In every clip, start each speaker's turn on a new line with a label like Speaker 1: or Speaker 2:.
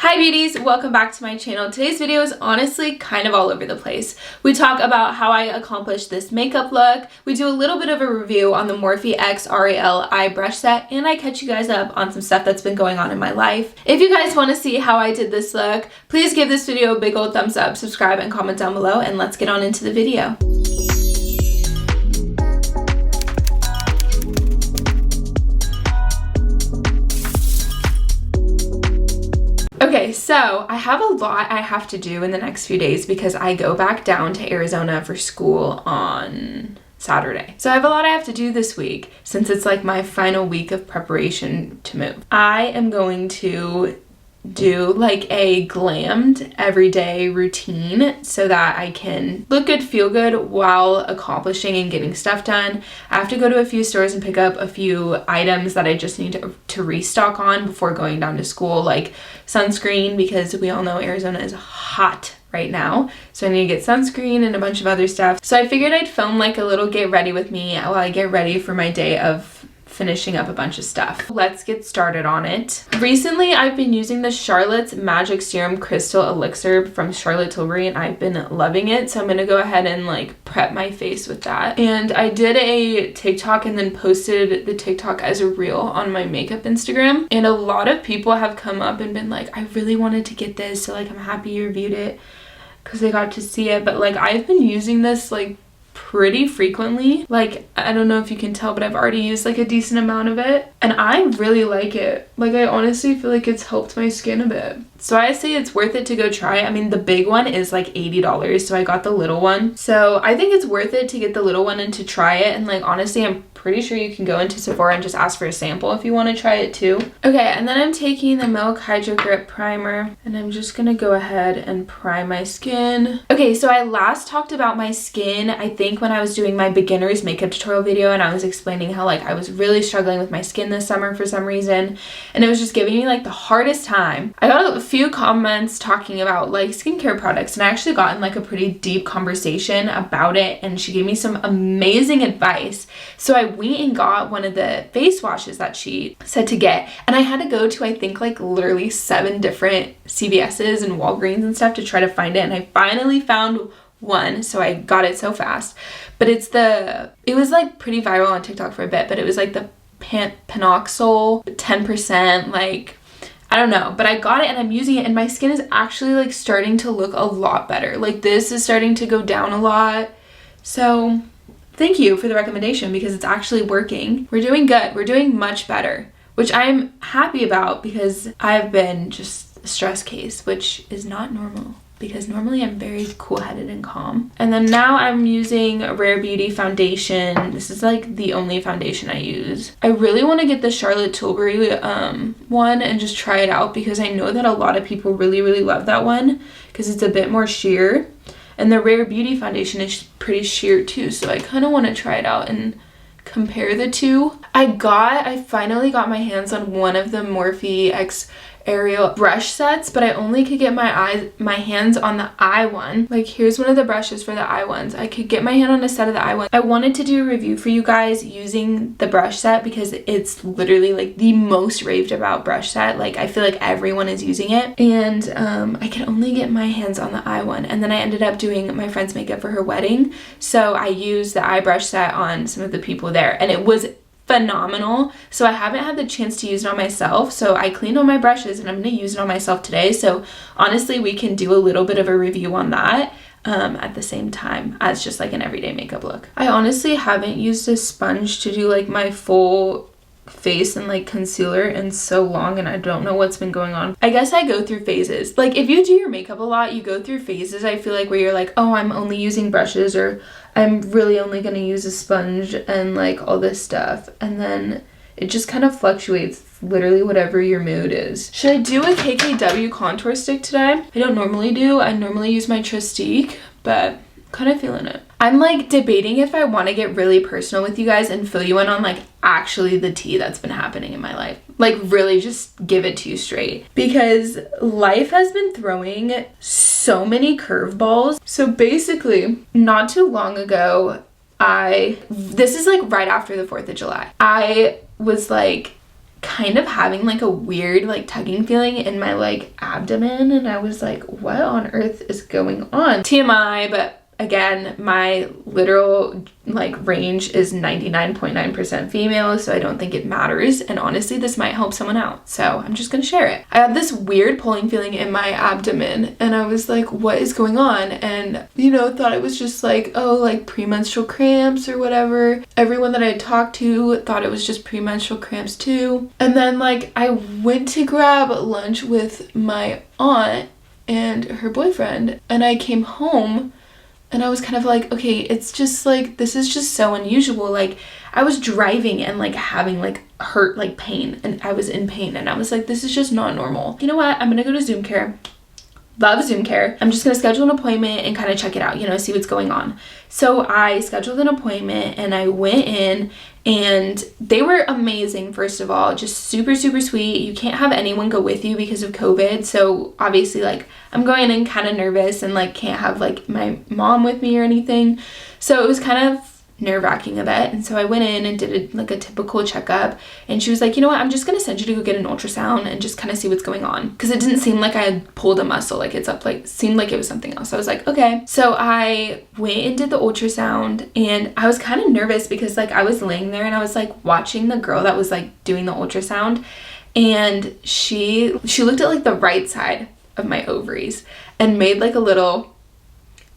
Speaker 1: Hi beauties, welcome back to my channel. Today's video is honestly kind of all over the place. We talk about how I accomplished this makeup look, we do a little bit of a review on the Morphe X Ariel eye brush set, and I catch you guys up on some stuff that's been going on in my life. If you guys want to see how I did this look, please give this video a big old thumbs up, subscribe, and comment down below, and let's get on into the video. Okay, so I have a lot I have to do in the next few days because I go back down to Arizona for school on Saturday. So I have a lot I have to do this week since it's like my final week of preparation to move. I am going to do like a glammed everyday routine so that I can look good, feel good while accomplishing and getting stuff done. I have to go to a few stores and pick up a few items that I just need to restock on before going down to school, like sunscreen, because we all know Arizona is hot right now, so I need to get sunscreen and a bunch of other stuff. So I figured I'd film like a little get ready with me while I get ready for my day of finishing up a bunch of stuff. Let's get started on it. Recently, I've been using the Charlotte's Magic Serum Crystal Elixir from Charlotte Tilbury, and I've been loving it. So I'm gonna go ahead and like prep my face with that. And I did a TikTok and then posted the TikTok as a reel on my makeup Instagram. And a lot of people have come up and been like, I really wanted to get this, so like I'm happy you reviewed it because they got to see it. But like I've been using this like pretty frequently. Like, I don't know if you can tell, but I've already used like a decent amount of it and I really like it. Like, I honestly feel like it's helped my skin a bit. So I say it's worth it to go try it. I mean, the big one is like $80, so I got the little one. So I think it's worth it to get the little one and to try it. And like, honestly, I'm pretty sure you can go into Sephora and just ask for a sample if you want to try it too. Okay, and then I'm taking the Milk Hydro Grip Primer and I'm just gonna go ahead and prime my skin. Okay, so I last talked about my skin, I think when I was doing my beginner's makeup tutorial video, and I was explaining how like I was really struggling with my skin this summer for some reason, and it was just giving me like the hardest time. I got a few comments talking about like skincare products, and I actually got in like a pretty deep conversation about it, and she gave me some amazing advice. So I went and got one of the face washes that she said to get, and I had to go to I think like literally 7 different CVS's and Walgreens and stuff to try to find it, and I finally found one, so I got it so fast. But it was like pretty viral on TikTok for a bit, but it was like the Panoxyl 10%, like I don't know, but I got it and I'm using it, and my skin is actually like starting to look a lot better. Like, this is starting to go down a lot. So thank you for the recommendation because it's actually working. We're doing good. We're doing much better, which I'm happy about because I've been just a stress case, which is not normal because normally I'm very cool-headed and calm. And then now I'm using a Rare Beauty foundation. This is like the only foundation I use. I really want to get the Charlotte Tilbury one and just try it out because I know that a lot of people really, really love that one because it's a bit more sheer. And the Rare Beauty foundation is pretty sheer too, so I kind of want to try it out and compare the two. I finally got my hands on one of the Morphe X Ariel brush sets, but I only could get my hands on the eye one. Like, here's one of the brushes for the eye ones. I could get my hand on a set of the eye ones. I wanted to do a review for you guys using the brush set because it's literally like the most raved about brush set. Like, I feel like everyone is using it, and I could only get my hands on the eye one. And then I ended up doing my friend's makeup for her wedding, so I used the eye brush set on some of the people there, and it was phenomenal. So I haven't had the chance to use it on myself, so I cleaned all my brushes and I'm going to use it on myself today. So honestly, we can do a little bit of a review on that at the same time as just like an everyday makeup look. I honestly haven't used a sponge to do like my full face and like concealer in so long, and I don't know what's been going on. I guess I go through phases. Like, if you do your makeup a lot, you go through phases, I feel like, where you're like, oh, I'm only using brushes, or I'm really only gonna use a sponge and like all this stuff, and then it just kind of fluctuates, literally whatever your mood is. Should I do a KKW contour stick today? I don't normally do. I normally use my Tristique, but kind of feeling it. I'm like debating if I want to get really personal with you guys and fill you in on like actually the tea that's been happening in my life. Like, really just give it to you straight, because life has been throwing so many curveballs. So basically, not too long ago, this is like right after the 4th of July, I was like kind of having like a weird like tugging feeling in my like abdomen, and I was like, what on earth is going on? TMI, but again, my literal like range is 99.9% female, so I don't think it matters, and honestly this might help someone out, so I'm just gonna share it. I had this weird pulling feeling in my abdomen, and I was like, what is going on? And you know, thought it was just like, oh, like premenstrual cramps or whatever. Everyone that I talked to thought it was just premenstrual cramps too. And then like I went to grab lunch with my aunt and her boyfriend, and I came home and I was kind of like, okay, it's just like, this is just so unusual. Like I was driving and like having like hurt, like pain, and I was in pain, and I was like, this is just not normal. You know what? I'm gonna go to Zoom Care. Love Zoom Care. I'm just gonna schedule an appointment and kind of check it out, you know, see what's going on. So I scheduled an appointment and I went in, and they were amazing. First of all, just super, super sweet. You can't have anyone go with you because of COVID. So obviously like I'm going in kind of nervous and like can't have like my mom with me or anything. So it was kind of nerve-wracking a bit, and so I went in and did like a typical checkup, and she was like, you know what, I'm just gonna send you to go get an ultrasound and just kind of see what's going on, because it didn't seem like I had pulled a muscle, like it's up, like seemed like it was something else. I was like, okay. So I went and did the ultrasound, and I was kind of nervous because like I was laying there and I was like watching the girl that was like doing the ultrasound, and she looked at like the right side of my ovaries and made like a little.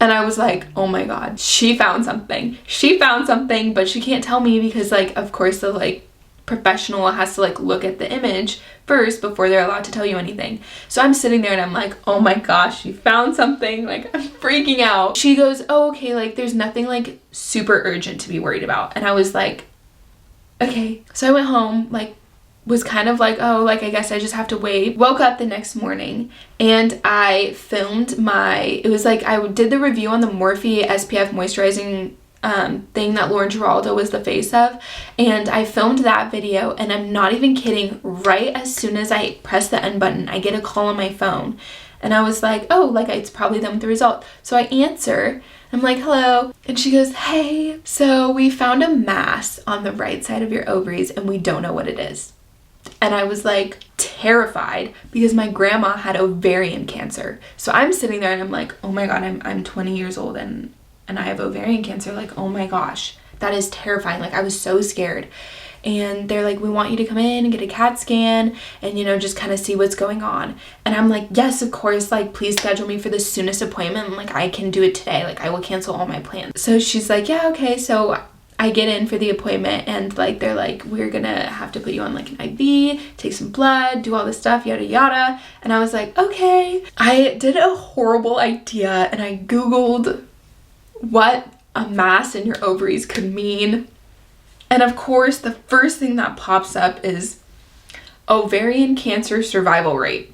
Speaker 1: And I was like, oh my God, she found something. She found something, but she can't tell me because like, of course, the like professional has to like look at the image first before they're allowed to tell you anything. So I'm sitting there and I'm like, oh my gosh, she found something. Like I'm freaking out. She goes, oh, okay, like there's nothing like super urgent to be worried about. And I was like, okay. So I went home, like was kind of like, oh, like I guess I just have to wait. Woke up the next morning and I filmed it was like I did the review on the Morphe SPF moisturizing thing that Lauren Giraldo was the face of, and I filmed that video, and I'm not even kidding, right as soon as I press the end button, I get a call on my phone, and I was like, oh, like it's probably them with the result. So I answer, I'm like, hello, and she goes, hey, so we found a mass on the right side of your ovaries and we don't know what it is. And I was like terrified because my grandma had ovarian cancer. So I'm sitting there and I'm like, oh my God, I'm 20 years old and I have ovarian cancer. Like, oh my gosh, that is terrifying. Like I was so scared. And they're like, we want you to come in and get a CAT scan and, you know, just kind of see what's going on. And I'm like, yes, of course, like, please schedule me for the soonest appointment. I'm like, I can do it today. Like, I will cancel all my plans. So she's like, yeah, okay. So I get in for the appointment, and like they're like, we're gonna have to put you on like an IV, take some blood, do all this stuff, yada yada. And I was like, okay. I did a horrible idea and I googled what a mass in your ovaries could mean, and of course the first thing that pops up is ovarian cancer survival rate.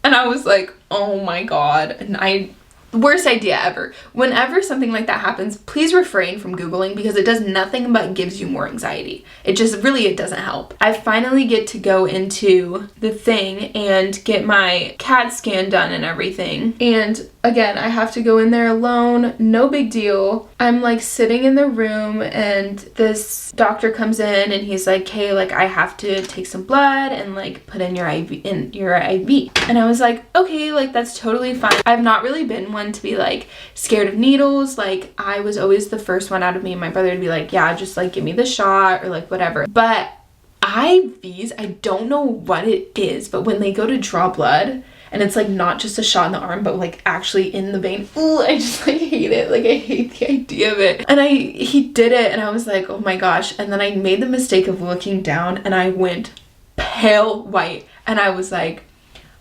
Speaker 1: And I was like, oh my God. And worst idea ever. Whenever something like that happens, please refrain from Googling because it does nothing but gives you more anxiety. It doesn't help. I finally get to go into the thing and get my CAT scan done and everything. And again, I have to go in there alone. No big deal. I'm like sitting in the room and this doctor comes in and he's like, hey, like I have to take some blood and like put in your IV. And I was like, okay, like that's totally fine. I've not really been one to be like scared of needles. Like I was always the first one out of me and my brother to be like, yeah, just like give me the shot or like whatever. But IVs, I don't know what it is, but when they go to draw blood and it's like not just a shot in the arm but like actually in the vein, ooh, I just like hate it. Like I hate the idea of it. And he did it and I was like, oh my gosh. And then I made the mistake of looking down and I went pale white and I was like,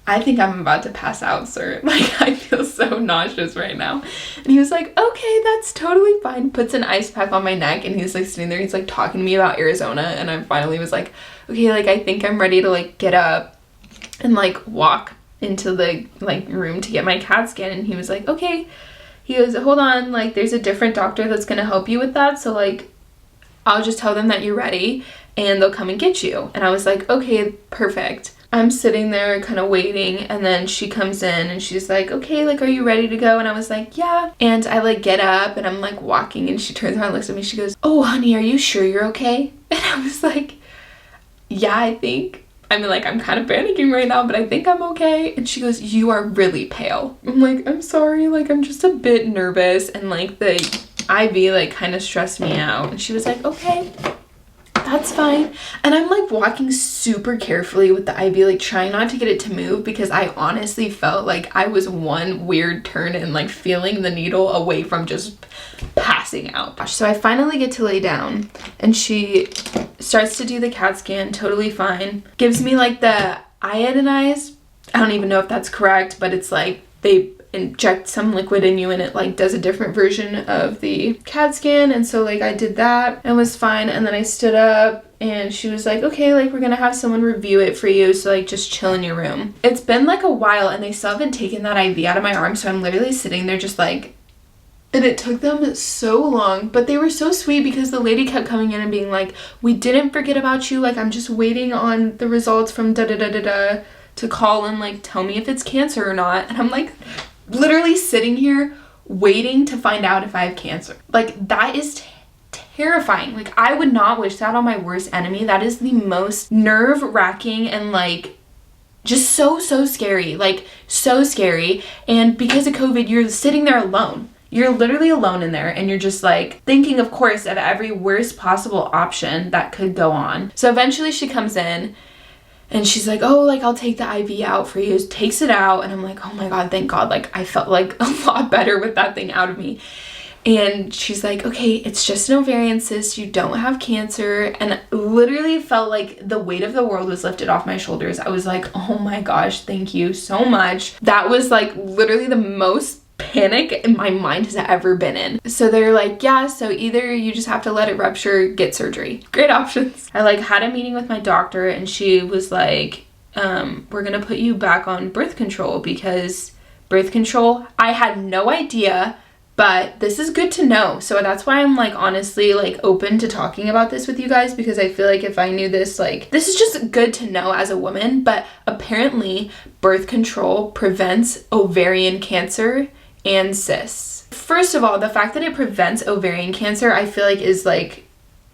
Speaker 1: I think I'm about to pass out, sir. Like, I feel so nauseous right now. And he was like, okay, that's totally fine. Puts an ice pack on my neck and he's like sitting there. He's like talking to me about Arizona. And I finally was like, okay, like I think I'm ready to like get up and like walk into the like room to get my CAT scan. And he was like, okay. He goes, hold on, like there's a different doctor that's gonna help you with that. So like, I'll just tell them that you're ready and they'll come and get you. And I was like, okay, perfect. I'm sitting there kind of waiting and then she comes in and she's like, okay, like, are you ready to go? And I was like, yeah. And I like get up and I'm like walking and she turns around and looks at me. She goes, oh, honey, are you sure you're okay? And I was like, yeah, I think, I mean, like, I'm kind of panicking right now, but I think I'm okay. And she goes, you are really pale. I'm like, I'm sorry, like, I'm just a bit nervous. And like the IV like kind of stressed me out. And she was like, okay, that's fine. And I'm like walking super carefully with the IV, like trying not to get it to move, because I honestly felt like I was one weird turn and like feeling the needle away from just passing out. So I finally get to lay down and she starts to do the CAT scan, totally fine. Gives me like the iodinized, I don't even know if that's correct, but it's like they inject some liquid in you and it like does a different version of the CAT scan. And so like I did that and was fine. And then I stood up and she was like, okay, like we're gonna have someone review it for you, so like just chill in your room. It's been like a while and they still haven't taken that IV out of my arm, so I'm literally sitting there just like, and it took them so long, but they were so sweet because the lady kept coming in and being like, we didn't forget about you, like I'm just waiting on the results from da da da da da to call and like tell me if it's cancer or not. And I'm like literally sitting here waiting to find out if I have cancer. Like that is terrifying. Like I would not wish that on my worst enemy. That is the most nerve-wracking and like just so scary, like so scary. And because of COVID, you're sitting there alone. You're literally alone in there and you're just like thinking, of course, of every worst possible option that could go on. So eventually she comes in and she's like, oh, like I'll take the IV out for you. Takes it out and I'm like, oh my God, thank God. Like I felt like a lot better with that thing out of me. And she's like, okay, it's just an ovarian cyst. You don't have cancer. And literally felt like the weight of the world was lifted off my shoulders. I was like, oh my gosh, thank you so much. That was like literally the most panic my mind has ever been in. So they're like, yeah, so either you just have to let it rupture, get surgery. Great options. I like had a meeting with my doctor and she was like, we're gonna put you back on birth control, because birth control, I had no idea, but this is good to know. So that's why I'm like honestly like open to talking about this with you guys, because I feel like if I knew this, like this is just good to know as a woman. But apparently birth control prevents ovarian cancer and cysts. First of all, the fact that it prevents ovarian cancer, I feel like is like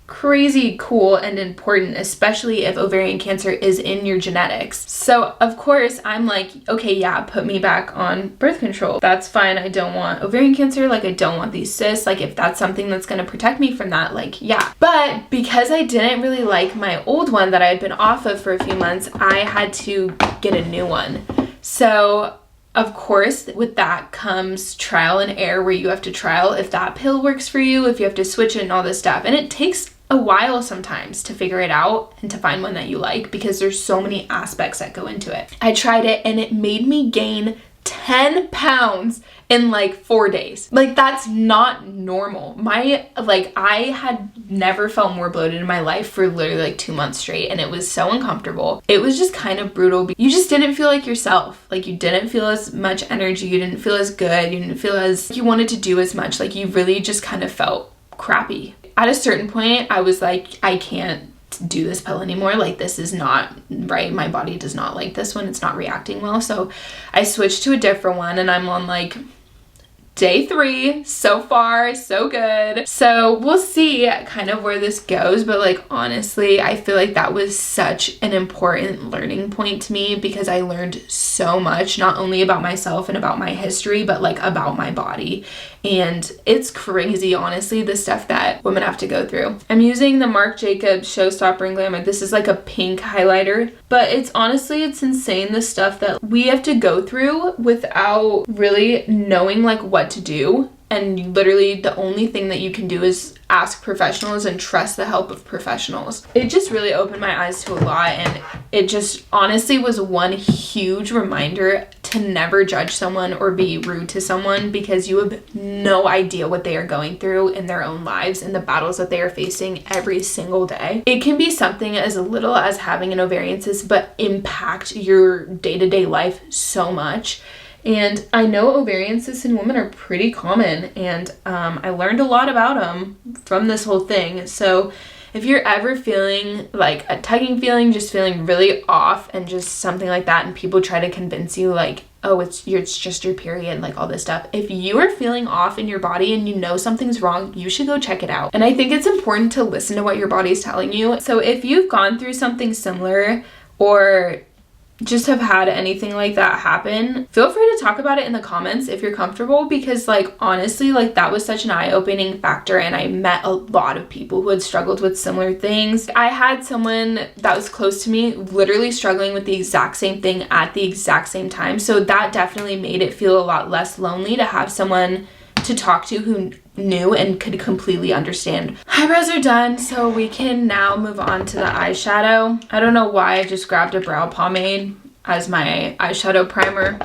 Speaker 1: crazy cool and important, especially if ovarian cancer is in your genetics. So of course I'm like, okay, yeah, put me back on birth control. That's fine. I don't want ovarian cancer. Like I don't want these cysts. Like if that's something that's going to protect me from that, like yeah. But because I didn't really like my old one that I had been off of for a few months, I had to get a new one. So of course, with that comes trial and error, where you have to trial if that pill works for you, if you have to switch it and all this stuff. And it takes a while sometimes to figure it out and to find one that you like, because there's so many aspects that go into it. I tried it and it made me gain 10 pounds in like 4 days. Like that's not normal. I had never felt more bloated in my life for literally like 2 months straight, and it was so uncomfortable. It was just kind of brutal. You just didn't feel like yourself. Like you didn't feel as much energy. You didn't feel as good. You didn't feel as you wanted to do as much. Like you really just kind of felt crappy. At a certain point, I was like, I can't do this pill anymore. Like this is not right. My body does not like this one. It's not reacting well. So I switched to a different one and I'm on like day 3. So far, so good. So we'll see kind of where this goes. But like, honestly, I feel like that was such an important learning point to me, because I learned so much, not only about myself and about my history, but like about my body. And it's crazy, honestly, the stuff that women have to go through. I'm using the Marc Jacobs Showstopper and Glamour. This is like a pink highlighter, but it's insane the stuff that we have to go through without really knowing like what to do. And literally the only thing that you can do is ask professionals and trust the help of professionals. It just really opened my eyes to a lot, and it just honestly was one huge reminder to never judge someone or be rude to someone, because you have no idea what they are going through in their own lives and the battles that they are facing every single day. It can be something as little as having an ovarian cyst, but impact your day-to-day life so much. And I know ovarian cysts in women are pretty common, and I learned a lot about them from this whole thing. So if you're ever feeling like a tugging feeling, just feeling really off and just something like that, and people try to convince you like, oh, it's just your period, like all this stuff. If you are feeling off in your body and you know something's wrong, you should go check it out. And I think it's important to listen to what your body's telling you. So if you've gone through something similar or just have had anything like that happen, feel free to talk about it in the comments if you're comfortable, because like honestly, like that was such an eye-opening factor, and I met a lot of people who had struggled with similar things. I had someone that was close to me literally struggling with the exact same thing at the exact same time, so that definitely made it feel a lot less lonely to have someone to talk to who knew and could completely understand. Eyebrows are done, so we can now move on to the eyeshadow. I don't know why I just grabbed a brow pomade as my eyeshadow primer.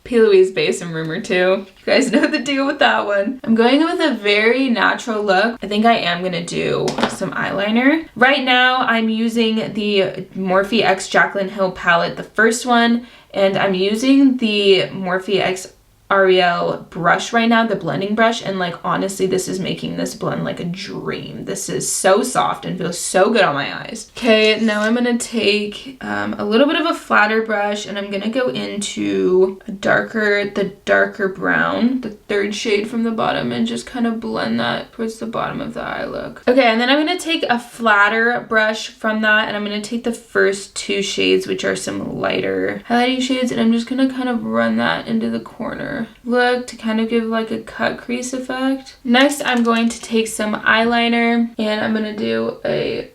Speaker 1: P. Louise base and Rumor 2. You guys know the deal with that one. I'm going with a very natural look. I think I am gonna do some eyeliner. Right now, I'm using the Morphe X Jaclyn Hill palette, the first one, and I'm using the Morphe X Ariel brush right now, the blending brush, and like honestly this is making this blend like a dream. This is so soft and feels so good on my eyes. Okay, now I'm gonna take a little bit of a flatter brush, and I'm gonna go into the darker brown, the third shade from the bottom, and just kind of blend that towards the bottom of the eye look. Okay, and then I'm gonna take a flatter brush from that, and I'm gonna take the first two shades, which are some lighter highlighting shades, and I'm just gonna kind of run that into the corner look to kind of give like a cut crease effect. Next, I'm going to take some eyeliner, and I'm going to do a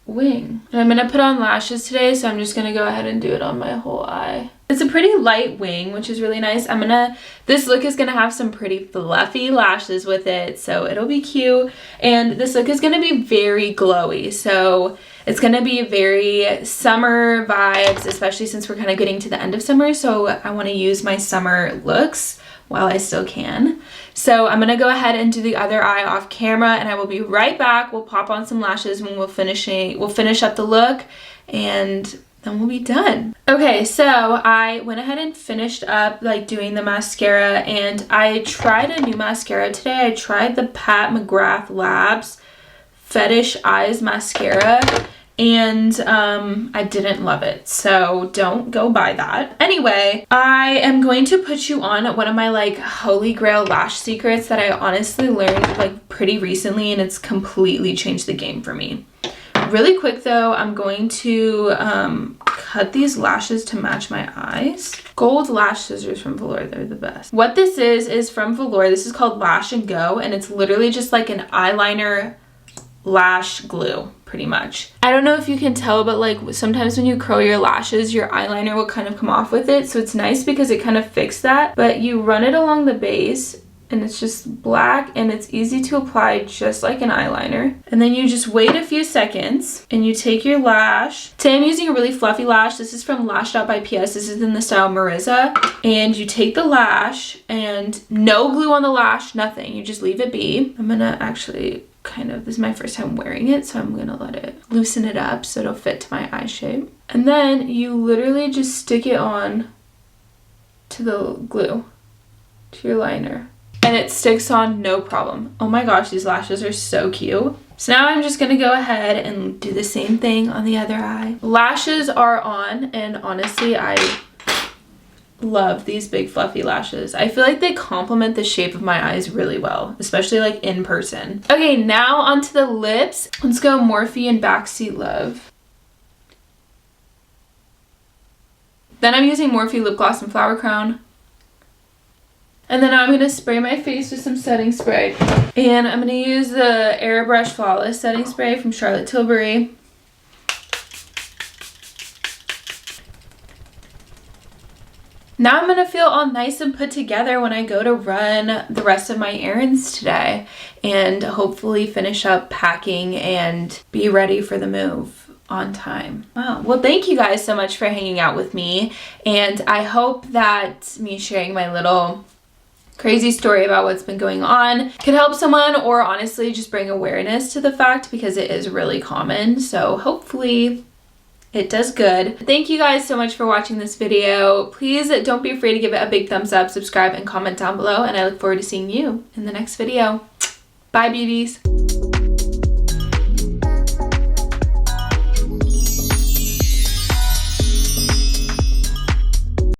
Speaker 1: wing. And I'm going to put on lashes today, so I'm just going to go ahead and do it on my whole eye. It's a pretty light wing, which is really nice. This look is gonna have some pretty fluffy lashes with it, so it'll be cute. And this look is gonna be very glowy, so it's gonna be very summer vibes, especially since we're kind of getting to the end of summer, so I wanna use my summer looks while I still can. So I'm gonna go ahead and do the other eye off camera, and I will be right back. We'll pop on some lashes when we'll finish up the look, and then we'll be done. Okay, so I went ahead and finished up like doing the mascara, and I tried a new mascara today. I tried the Pat McGrath Labs Fetish Eyes Mascara, and I didn't love it, so don't go buy that. Anyway, I am going to put you on one of my like holy grail lash secrets that I honestly learned like pretty recently, and it's completely changed the game for me. Really quick though, I'm going to cut these lashes to match my eyes. Gold lash scissors from Velour, they're the best. What this is from Velour. This is called Lash and Go, and it's literally just like an eyeliner lash glue, pretty much. I don't know if you can tell, but like sometimes when you curl your lashes, your eyeliner will kind of come off with it, so it's nice because it kind of fixed that. But you run it along the base, and it's just black, and it's easy to apply just like an eyeliner. And then you just wait a few seconds, and you take your lash. Today I'm using a really fluffy lash. This is from Lashed Out by PS. This is in the style Marissa. And you take the lash, and no glue on the lash, nothing. You just leave it be. I'm gonna actually this is my first time wearing it, so I'm gonna let it loosen it up so it'll fit to my eye shape. And then you literally just stick it on to the glue, to your liner. And it sticks on no problem. Oh my gosh, these lashes are so cute. So now I'm just gonna go ahead and do the same thing on the other eye. Lashes are on, and honestly, I love these big fluffy lashes. I feel like they complement the shape of my eyes really well, especially like in person. Okay, now onto the lips. Let's go Morphe and Backseat Love. Then I'm using Morphe Lip Gloss and Flower Crown. And then I'm going to spray my face with some setting spray. And I'm going to use the Airbrush Flawless setting spray from Charlotte Tilbury. Now I'm going to feel all nice and put together when I go to run the rest of my errands today, and hopefully finish up packing and be ready for the move on time. Wow. Well, thank you guys so much for hanging out with me, and I hope that me sharing my little crazy story about what's been going on could help someone, or honestly just bring awareness to the fact, because it is really common. So hopefully it does good. Thank you guys so much for watching this video. Please don't be afraid to give it a big thumbs up, subscribe, and comment down below, and I look forward to seeing you in the next video. Bye, beauties.